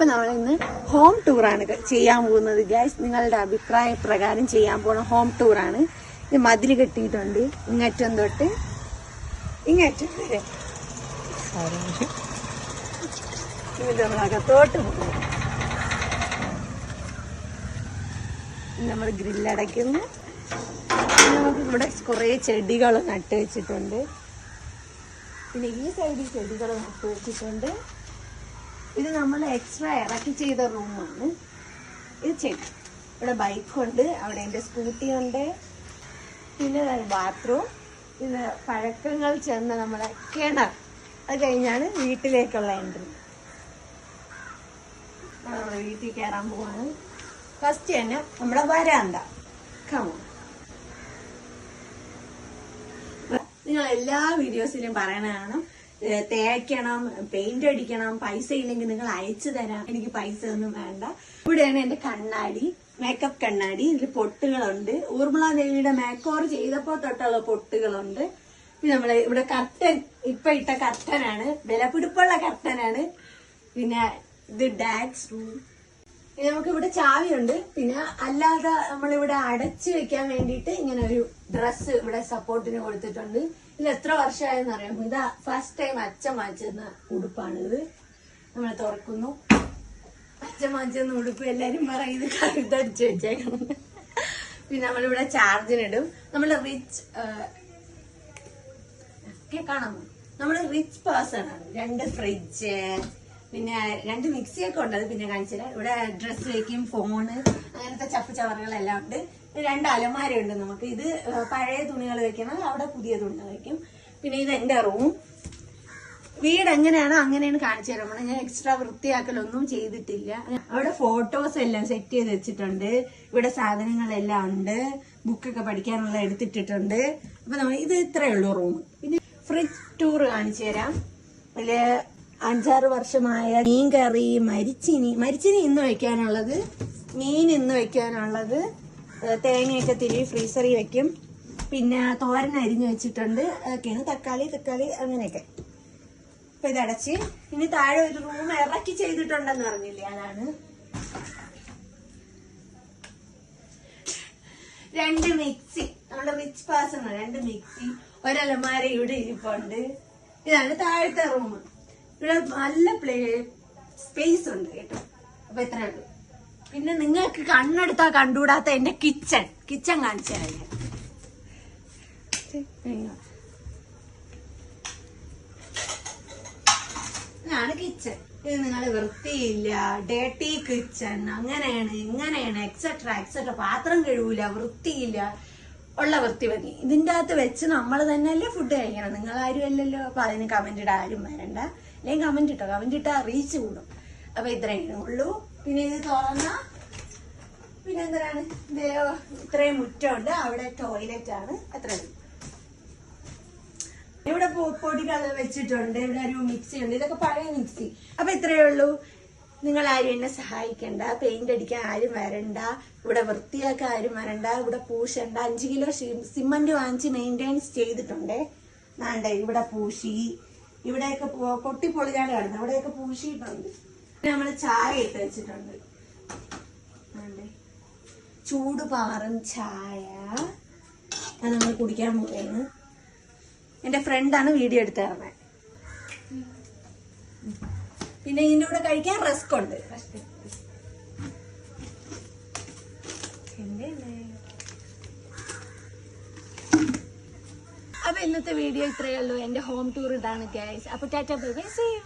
അപ്പൊ നമ്മൾ ഇന്ന് ഹോം ടൂറാണ് ചെയ്യാൻ പോകുന്നത് ഗൈസ്. നിങ്ങളുടെ അഭിപ്രായ പ്രകാരം ചെയ്യാൻ പോണ ഹോം ടൂറാണ്. ഇത് മതിൽ കെട്ടിയിട്ടുണ്ട് ഇങ്ങറ്റം തൊട്ട് ഇങ്ങറ്റം വരെ. ഇത് നമ്മളകത്തോട്ട് പോകും. നമ്മൾ ഗ്രില്ലടയ്ക്കുന്നു. നമുക്ക് ഇവിടെ കുറെ ചെടികൾ നട്ട് വെച്ചിട്ടുണ്ട്. പിന്നെ ഈ സൈഡിൽ ചെടികൾ നട്ട് വെച്ചിട്ടുണ്ട്. ഇത് നമ്മൾ എക്സ്ട്രാ ഇറക്കി ചെയ്ത റൂമാണ്. ഇത് ചെടി. ഇവിടെ ബൈക്കുണ്ട്, അവിടെ എൻ്റെ സ്കൂട്ടി ഉണ്ട്, പിന്നെ ബാത്റൂം, പിന്നെ പഴക്കങ്ങൾ ചെന്ന നമ്മളെ കിണർ. അത് കഴിഞ്ഞാണ് വീട്ടിലേക്കുള്ള എൻട്രി. നമ്മൾ വീട്ടിൽ കയറാൻ പോകുന്നത്. ഫസ്റ്റ് തന്നെ നമ്മുടെ വരാന്ത. കമോ, നിങ്ങൾ എല്ലാ വീഡിയോസിലും പറയണതാണ് തേക്കണം, പെയിന്റ് അടിക്കണം, പൈസ ഇല്ലെങ്കിൽ നിങ്ങൾ അയച്ചു തരാം, എനിക്ക് പൈസ ഒന്നും വേണ്ട. ഇവിടെയാണ് എന്റെ കണ്ണാടി, മേക്കപ്പ് കണ്ണാടി. ഇതിൽ പൊട്ടുകളുണ്ട്. ഊർമിള ദേവിയുടെ മേക്ക് ഓവർ ചെയ്തപ്പോ തൊട്ടുള്ള പൊട്ടുകളുണ്ട്. പിന്നെ നമ്മള് ഇവിടെ കർട്ടൻ, ഇപ്പൊ ഇട്ട കർട്ടനാണ്, വിലപിടിപ്പുള്ള കർട്ടനാണ്. പിന്നെ ഇത് ഡാക്സ് റൂം. നമുക്ക് ഇവിടെ ചാവിയുണ്ട്. പിന്നെ അല്ലാതെ നമ്മളിവിടെ അടച്ചു വെക്കാൻ വേണ്ടിയിട്ട് ഇങ്ങനെ ഒരു ഡ്രസ്സ് ഇവിടെ സപ്പോർട്ടിന് കൊടുത്തിട്ടുണ്ട്. ഇത് എത്ര വർഷമായെന്ന് അറിയാം. ഇതാ ഫസ്റ്റ് ടൈം അച്ഛൻ വാങ്ങിച്ചിരുന്ന ഉടുപ്പാണിത്. നമ്മൾ തുറക്കുന്നു. അച്ഛൻ വാങ്ങിച്ചിരുന്ന ഉടുപ്പ് എല്ലാരും പറയും ഇത് കഴുത്തടിച്ച് വെച്ചേക്കണം. പിന്നെ നമ്മളിവിടെ ചാർജിനിടും. നമ്മള് കാണാമോ, നമ്മള് റിച്ച് പേഴ്സൺ ആണ്. 2 ഫ്രിഡ്ജ്, പിന്നെ 2 മിക്സിയൊക്കെ ഉണ്ട്. അത് പിന്നെ കാണിച്ചില്ല. ഇവിടെ ഡ്രസ്സ് വെക്കും, ഫോണ്, അങ്ങനത്തെ ചപ്പ് ചവറുകളെല്ലാം ഉണ്ട്. 2 അലമാരയുണ്ട് നമുക്ക്. ഇത് പഴയ തുണികൾ വെക്കണം, അവിടെ പുതിയ തുണികൾ വെക്കും. പിന്നെ ഇത് എന്റെ റൂം. വീട് എങ്ങനെയാണോ അങ്ങനെയാണ് കാണിച്ചു തരാം. ഞാൻ എക്സ്ട്രാ വൃത്തിയാക്കലൊന്നും ചെയ്തിട്ടില്ല. അവിടെ ഫോട്ടോസ് എല്ലാം സെറ്റ് ചെയ്ത് വെച്ചിട്ടുണ്ട്. ഇവിടെ സാധനങ്ങളെല്ലാം ഉണ്ട്. ബുക്കൊക്കെ പഠിക്കാനുള്ള എടുത്തിട്ടിട്ടുണ്ട്. അപ്പൊ നമ്മൾ ഇത് ഇത്രയേ ഉള്ളൂ റൂം. പിന്നെ ഫ്രിഡ്ജ് ടൂർ കാണിച്ചു തരാം. അതില് 5-6 വർഷമായ മീൻ കറി, മരിച്ചിനി ഇന്ന് വെക്കാനുള്ളത്, മീൻ ഇന്ന് വെക്കാനുള്ളത്, തേങ്ങയൊക്കെ തിരികെ ഫ്രീസറിൽ വെക്കും. പിന്നെ തോരൻ അരിഞ്ഞു വെച്ചിട്ടുണ്ട്. അതൊക്കെയാണ്. തക്കാളി അങ്ങനെയൊക്കെ. അപ്പൊ ഇതടച്ച് ഇനി താഴെ ഒരു റൂം ഇറക്കി ചെയ്തിട്ടുണ്ടെന്ന് പറഞ്ഞില്ലേ, അതാണ്. 2 മിക്സി, നമ്മുടെ റിച്ച് പേഴ്സൺ. 2 മിക്സി, ഒരലമാര ഇവിടെ ഇരിപ്പുണ്ട്. ഇതാണ് താഴത്തെ റൂം. ഇവിടെ നല്ല സ്പേസ് ഉണ്ട് കേട്ടോ. അപ്പൊ ഇത്രയേ ഉള്ളൂ. പിന്നെ നിങ്ങൾക്ക് കണ്ണെടുത്താ കണ്ടുകൂടാത്ത എന്റെ കിച്ചൺ കാണിച്ചു തരാം. ഇതാണ് കിച്ചൺ. ഇത് നിങ്ങൾ വൃത്തിയില്ല, ഡേർട്ടി കിച്ചൺ, അങ്ങനെയാണ് ഇങ്ങനെയാണ് എക്സെട്ര. പാത്രം കഴുകൂല, വൃത്തിയില്ല, ഉള്ള വൃത്തി മതി. ഇതിന്റെ അകത്ത് വെച്ച് നമ്മൾ തന്നെയല്ലേ ഫുഡ് കഴിക്കണം, നിങ്ങൾ ആരും അല്ലല്ലോ. അപ്പൊ അതിന് കമന്റ് ഇടാൻ ആരും വരണ്ട. അല്ലെങ്കിൽ കമന്റ് ഇട്ടാ റീച്ച് കൂടും. അപ്പൊ ഇത്രയേ ഉള്ളൂ. പിന്നെ ഇത് തുറന്ന പിന്നെ എന്താണ്, ഇത്രയും മുറ്റമുണ്ട്. അവിടെ ടോയ്ലറ്റ് ആണ്. അത്രയും. ഇവിടെ പൊടികൾ വെച്ചിട്ടുണ്ട്. ഇവിടെ ഒരു മിക്സി ഉണ്ട്. ഇതൊക്കെ പഴയ മിക്സി. അപ്പൊ ഇത്രയേ ഉള്ളൂ. നിങ്ങൾ ആരും എന്നെ സഹായിക്കണ്ട, പെയിന്റ് അടിക്കാൻ ആരും വരണ്ട, ഇവിടെ വൃത്തിയാക്കാൻ ആരും വരണ്ട, ഇവിടെ പൂശണ്ട. 5 കിലോ സിമന്റ് വാങ്ങിച്ച് മെയിൻറ്റെയിൻസ് ചെയ്തിട്ടുണ്ടേ. നാണ്ട ഇവിടെ പൂശി, ഇവിടെയൊക്കെ പൊട്ടിപ്പൊളിയാണ് കിടന്നത്, അവിടെയൊക്കെ പൂശിയിട്ടുണ്ട്. നമ്മള് ചായ ഇട്ട് വെച്ചിട്ടുണ്ട്. ചൂട് പാറും ചായ. അത് നമ്മൾ കുടിക്കാൻ പോവുകയാണ്. എന്റെ ഫ്രണ്ടാണ് വീഡിയോ എടുത്ത് തരണേ. പിന്നെ ഇതിന്റെ കൂടെ കഴിക്കാൻ റസ്ക് ഉണ്ട്. അപ്പൊ ഇന്നത്തെ വീഡിയോ ഇത്രയേ ഉള്ളൂ. എന്റെ ഹോം ടൂർ ഇതാണ് ഗൈസ്. അപ്പൊ tata bye bye, see U.